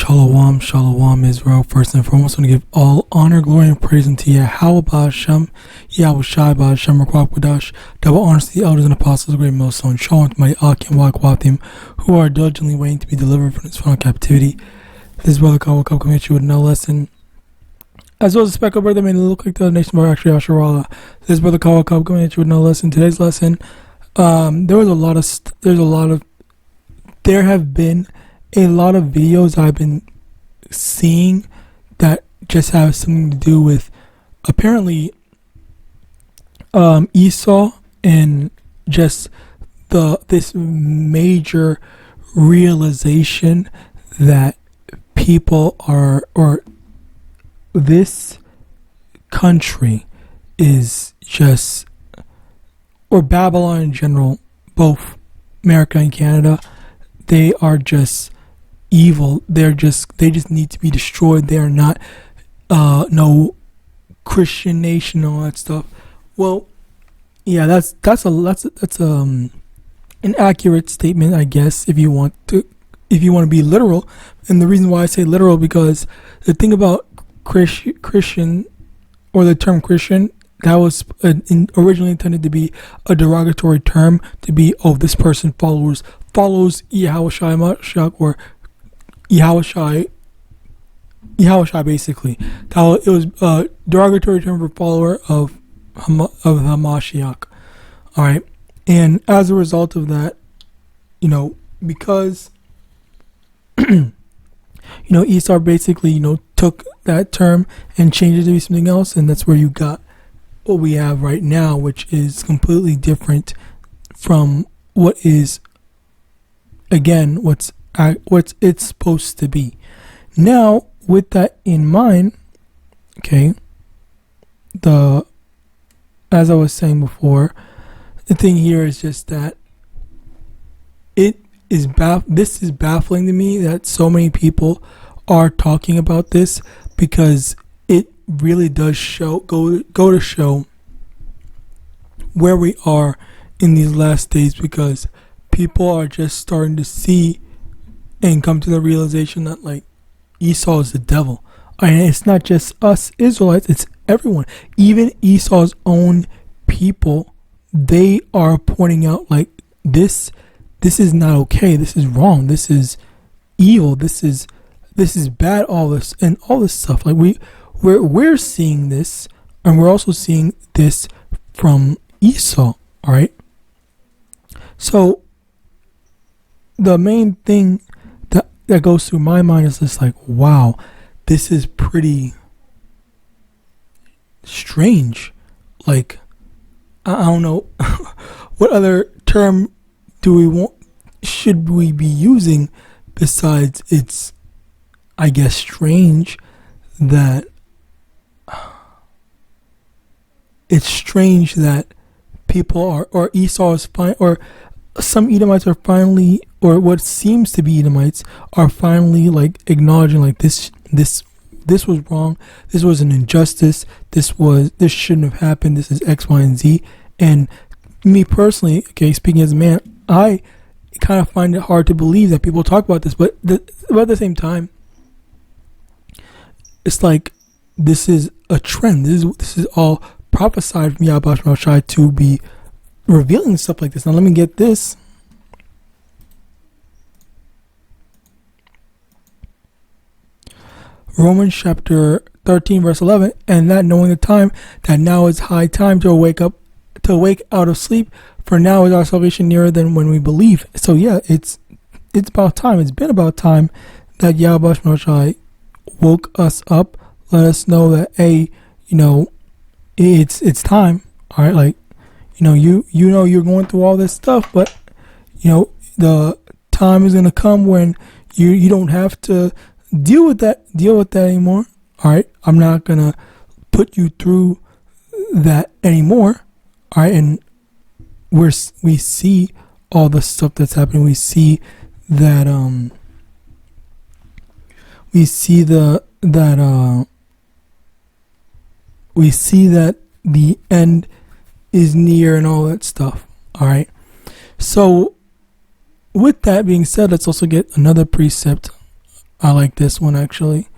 Shalom, shalom, Israel. First and foremost, I want to give all honor, glory, and praise unto YAHAWAH, Shem, YAHAWASHI, Shem, Rakwadash. Double honor to the elders and apostles, great millstone. Shalom to my YAHAWAH who are diligently waiting to be delivered from this final captivity. This brother Kawah coming at you with no lesson. As well as a speckled brother made it look like the other nation, but actually Asherallah. This brother Kawah coming at you with no lesson. Today's lesson, there have been a lot of videos I've been seeing that just have something to do with apparently Esau and just this major realization that people are, or this country is just, or Babylon in general, both America and Canada, they are just evil. They just need to be destroyed. They are not no Christian nation, all that stuff. Well, yeah, that's an accurate statement, I guess, if you want to be literal. And the reason why I say literal, because the thing about Christian, or the term Christian, that was originally intended to be a derogatory term, to be, oh, this person follows Yahawashi, or Yahawashi, basically. It was a derogatory term for follower of the Mashiach. Alright. And as a result of that, because Esau basically, took that term and changed it to be something else, and that's where you got what we have right now, which is completely different from what is, again, what's it's supposed to be. Now, with that in mind, okay, as I was saying before, the thing here is just that this is baffling to me that so many people are talking about this, because it really does go to show where we are in these last days, because people are just starting to see and come to the realization that, like, Esau is the devil. And it's not just us Israelites, it's everyone. Even Esau's own people, they are pointing out, like, this is not okay, this is wrong, this is evil, this is bad, all this and all this stuff. Like, we're seeing this, and we're also seeing this from Esau. All right. So the main thing that goes through my mind is just like, wow, this is pretty strange. Like, I don't know what other term should we be using besides it's, I guess, strange that people are, or Esau is fine, or some Edomites are finally, or what seems to be Edomites are finally, like, acknowledging, like, this was wrong, this was an injustice, this shouldn't have happened, this is X, Y, and Z. And me personally, okay, speaking as a man, I kind of find it hard to believe that people talk about this, but at the same time, it's like, this is a trend. This is all prophesied from Yahweh to be revealing stuff like this. Now let me get this. Romans chapter 13 verse 11, and that knowing the time, that now is high time to wake out of sleep, for now is our salvation nearer than when we believe. So yeah, it's about time. It's been about time that Yahweh woke us up, let us know that, hey, it's time. All right, like, you're going through all this stuff, but the time is gonna come when you don't have to deal with that anymore. All right, I'm not gonna put you through that anymore. All right, and we see all the stuff that's happening. We see that the end is near and all that stuff. All right. So with that being said, let's also get another precept I like this one actually.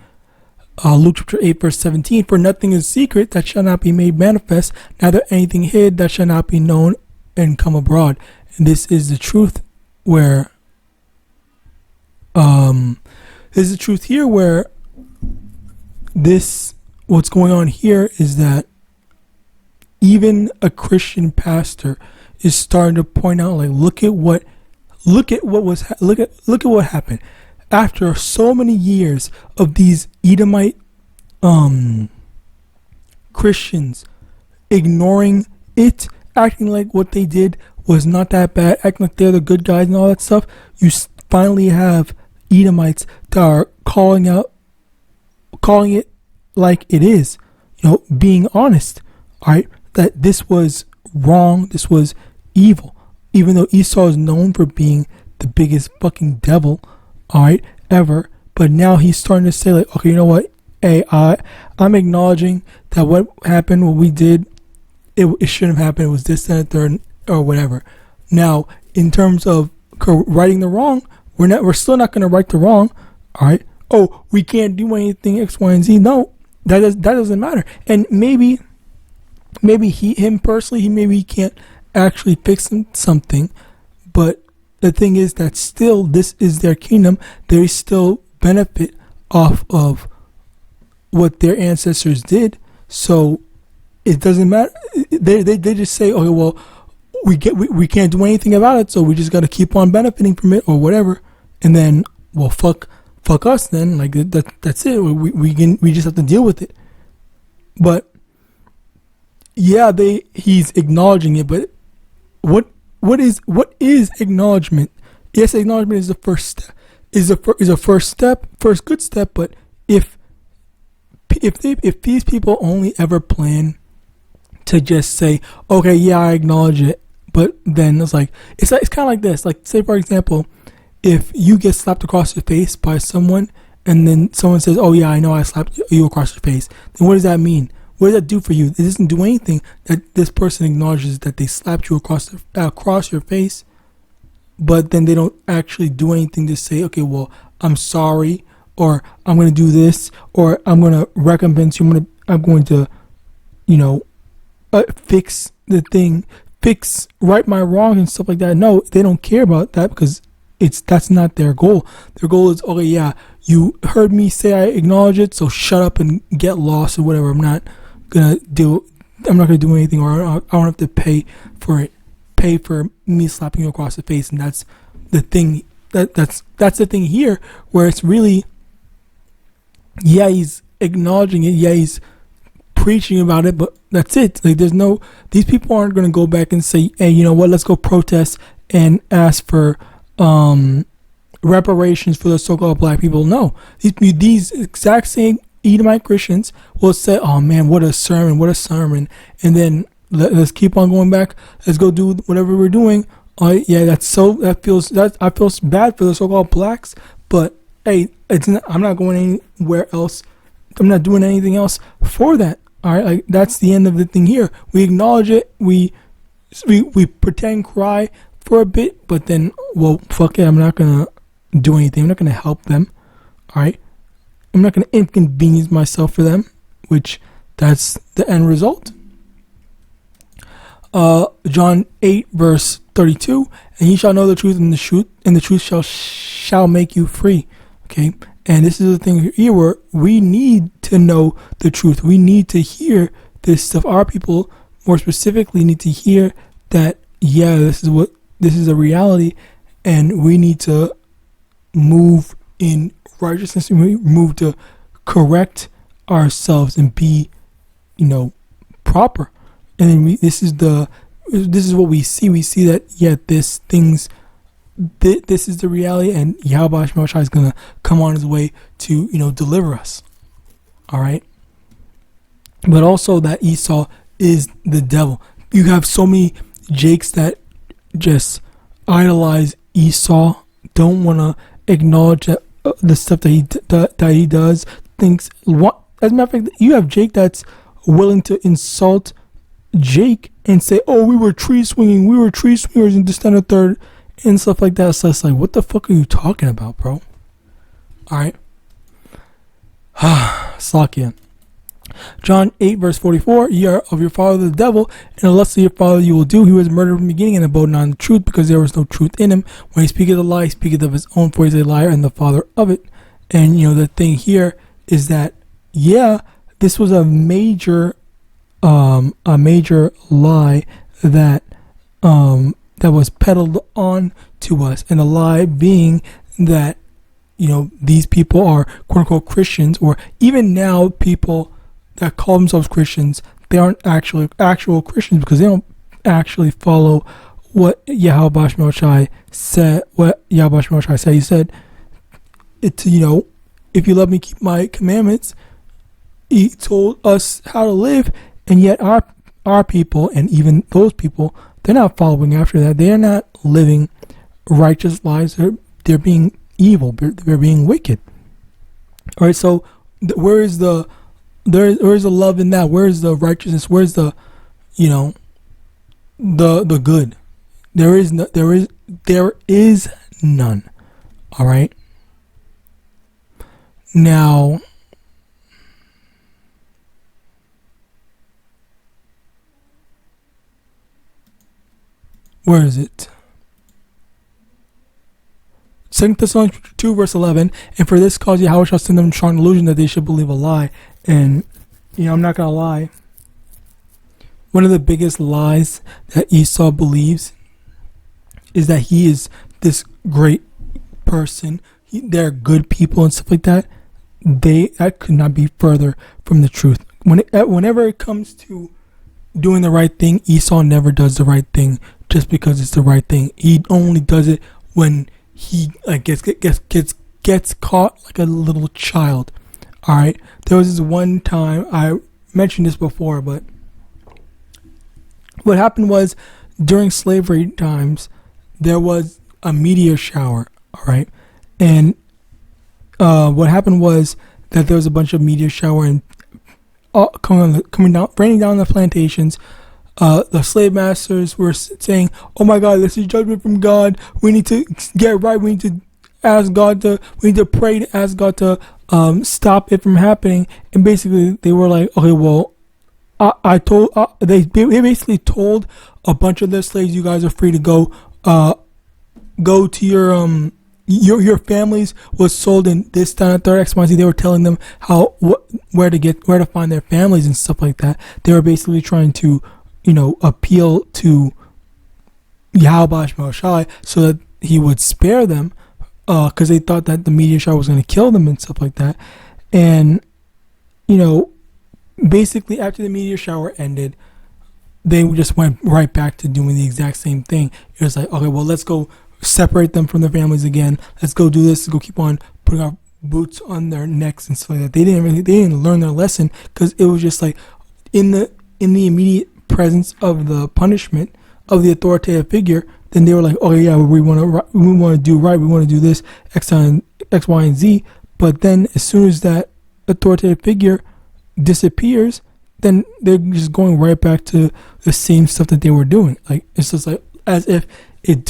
Luke chapter 8 verse 17, for nothing is secret that shall not be made manifest, neither anything hid that shall not be known and come abroad. And this is the truth where this is the truth here where what's going on here is that even a Christian pastor is starting to point out, like, look at what happened after so many years of these Edomite Christians ignoring it, acting like what they did was not that bad, acting like they're the good guys and all that stuff. You finally have Edomites that are calling it like it is, being honest, all right, that this was wrong, this was evil, even though Esau is known for being the biggest fucking devil, all right, ever. But now he's starting to say, like, okay, you know what, hey, I'm acknowledging that what happened, what we did, it shouldn't have happened, it was this, that, and third, or whatever. Now, in terms of righting the wrong, we're still not going to right the wrong, all right. Oh, we can't do anything X, Y, and Z. No, that doesn't matter. And maybe him personally, he can't actually fix something, but the thing is that still, this is their kingdom. They still benefit off of what their ancestors did. So it doesn't matter. They just say, okay, well, we can't do anything about it, so we just got to keep on benefiting from it or whatever. And then, well, fuck us then. Like that's it. We just have to deal with it. But yeah, he's acknowledging it. But what is acknowledgement? Yes, acknowledgement is the first step. Is a first good step. But if these people only ever plan to just say, okay, yeah, I acknowledge it, but then it's kind of like this. Like, say for example, if you get slapped across your face by someone, and then someone says, oh yeah, I know I slapped you across your face, then what does that mean? What does that do for you? It doesn't do anything that this person acknowledges that they slapped you across your face, but then they don't actually do anything to say, okay, well, I'm sorry, or I'm going to do this, or I'm going to recompense you, I'm going to fix the thing, right my wrong and stuff like that. No, they don't care about that, because that's not their goal. Their goal is, okay, yeah, you heard me say I acknowledge it, so shut up and get lost or whatever. I'm not gonna do anything, or I don't have to pay for me slapping you across the face. And that's the thing. That's the thing here, where it's really, yeah, he's acknowledging it, yeah, he's preaching about it, but that's it. Like, these people aren't gonna go back and say, hey, you know what, let's go protest and ask for reparations for the so-called black people. No, these exact same Edomite Christians will say, oh man, what a sermon, and then let's keep on going back, let's go do whatever we're doing. I feel bad for the so-called blacks, but hey, I'm not going anywhere else, I'm not doing anything else for that. All right, like, that's the end of the thing here. We acknowledge it, we pretend, cry for a bit, but then, well, fuck it, I'm not gonna do anything. I'm not gonna help them. All right, I'm not gonna inconvenience myself for them, which that's the end result. John 8 verse 32, and ye shall know the truth, and the truth shall make you free. Okay, and this is the thing here where we need to know the truth. We need to hear this stuff. Our people, more specifically, need to hear that, yeah, this is a reality, and we need to move in righteousness. We move to correct ourselves and be, proper. And then this is what we see. We see that, yeah, this is the reality, and YAHAWAH is gonna come on his way to deliver us. All right, but also that Esau is the devil. You have so many Jakes that just idolize Esau, don't want to acknowledge that the stuff that he does. Thinks what? As a matter of fact, you have Jake that's willing to insult Jake and say, "Oh, we were tree swingers in the and the third," and stuff like that. So it's like, what the fuck are you talking about, bro? All right, Slakia. John 8 verse 44, ye are of your father the devil, and the lust of your father you will do. He was murdered from the beginning and abode not in the truth, because there was no truth in him. When he speaketh a lie, he speaketh of his own, for he is a liar and the father of it. And the thing here is that, this was a major lie that that was peddled on to us, and the lie being that these people are quote unquote Christians, or even now people that call themselves Christians, they aren't actually actual Christians, because they don't actually follow what YAHAWASHI said. What YAHAWASHI said, he said, "It's if you love me, keep my commandments." He told us how to live, and yet our people, and even those people, they're not following after that. They are not living righteous lives. They're being evil. They're being wicked. All right. So where is the love in that? Where is the righteousness? Where's the the good? There is none. All right. Now, where is it? 2 Thessalonians 2 verse 11, and for this cause Yahweh shall send them strong delusion that they should believe a lie. And I'm not gonna lie, one of the biggest lies that Esau believes is that he is this great person. They're good people and stuff like that. That could not be further from the truth. Whenever it comes to doing the right thing, Esau never does the right thing just because it's the right thing. He only does it when he gets caught like a little child. All right. There was this one time, I mentioned this before, but what happened was during slavery times there was a meteor shower. All right, and what happened was that there was a bunch of meteor shower and coming down, raining down the plantations. The slave masters were saying, "Oh my God, this is judgment from God. We need to get right. We need to ask God to. We need to pray to ask God to stop it from happening." And basically, they were like, "Okay, well, they basically told a bunch of their slaves, you guys are free to go. Go to your families was sold in this, that, and third XYZ." They were telling them where to find their families and stuff like that. They were basically trying to appeal to Yahawadah so that he would spare them, because they thought that the meteor shower was going to kill them and stuff like that. And basically after the meteor shower ended, they just went right back to doing the exact same thing. It was like, okay, well, let's go separate them from their families again. Let's go do this. Let's go keep on putting our boots on their necks and stuff like that. They didn't learn their lesson, because it was just like in the immediate presence of the punishment of the authoritative figure. Then they were like, "Oh yeah, we want to do right. We want to do this X, Y, and Z." But then as soon as that authoritative figure disappears, then they're just going right back to the same stuff that they were doing. Like, it's just like as if it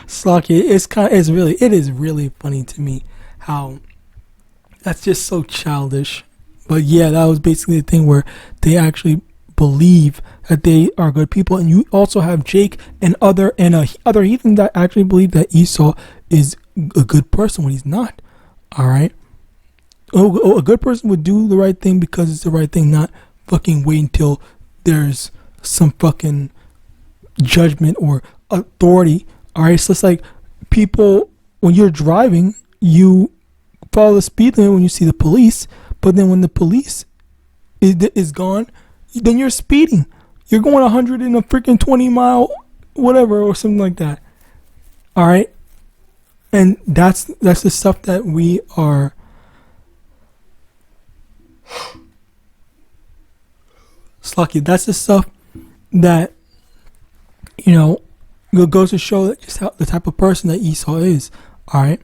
Slocky. It is really funny to me how that's just so childish. But yeah, that was basically the thing where they actually believe that they are good people. And you also have Jake and other heathens that actually believe that Esau is a good person when he's not. All right. Oh, a good person would do the right thing because it's the right thing, not fucking wait until there's some fucking judgment or authority. All right. So it's like people, when you're driving, you follow the speed limit when you see the police, but then when the police is gone, then you're speeding. You're going 100 in a freaking 20-mile whatever or something like that. All right. And that's the stuff that we are Slucky. That's the stuff that goes to show that just how the type of person that Esau is. All right.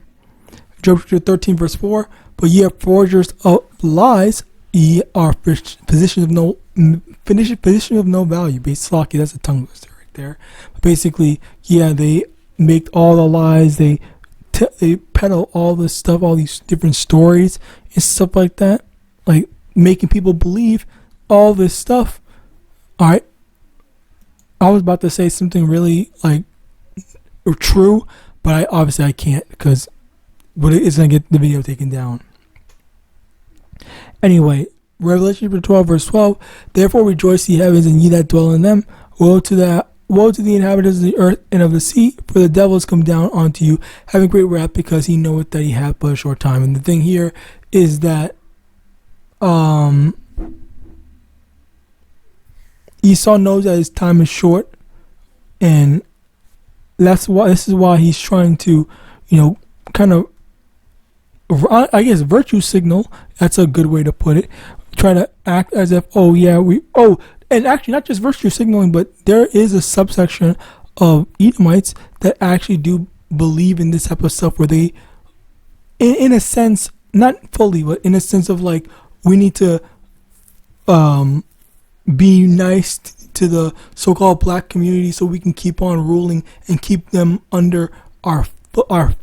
Job 13 verse 4. But ye are forgers of lies. Ye are positions of no value. Basically, that's a tongue twister right there. But basically, yeah, they make all the lies. They they peddle all this stuff, all these different stories and stuff like that, like making people believe all this stuff. All right, I was about to say something really like true, but I can't, because it's gonna get the video taken down. Anyway, Revelation 12 verse 12. Therefore rejoice, ye heavens, and ye that dwell in them. Woe to the inhabitants of the earth and of the sea, for the devil is come down unto you, having great wrath, because he knoweth that he hath but a short time. And the thing here is that Esau knows that his time is short, and this is why he's trying to, kind of, I guess, virtue signal. That's a good way to put it. Try to act as if, and actually not just virtue signaling, but there is a subsection of Edomites that actually do believe in this type of stuff, where they, in a sense, not fully, but in a sense of like, we need to be nice to the so-called black community so we can keep on ruling and keep them under our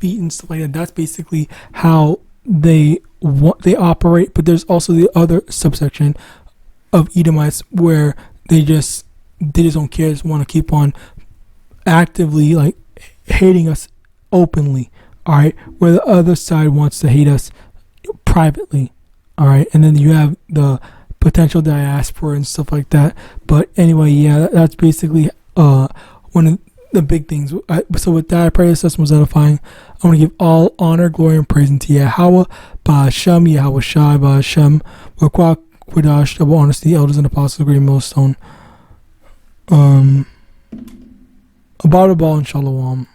feet and stuff like that. That's basically how they operate. But there's also the other subsection of Edomites where they just don't care, just want to keep on actively like hating us openly. All right, where the other side wants to hate us privately. All right, and then you have the potential diaspora and stuff like that. But anyway, yeah, that's basically one of the big things. So with that, I pray this lesson was edifying. I want to give all honor, glory, and praise unto Yahawah, Ba'Hashem, Yahawashi, Ba'Hashem, Wakwak, Quadash, double honesty, elders and apostles, great millstone. About a ball and shalom.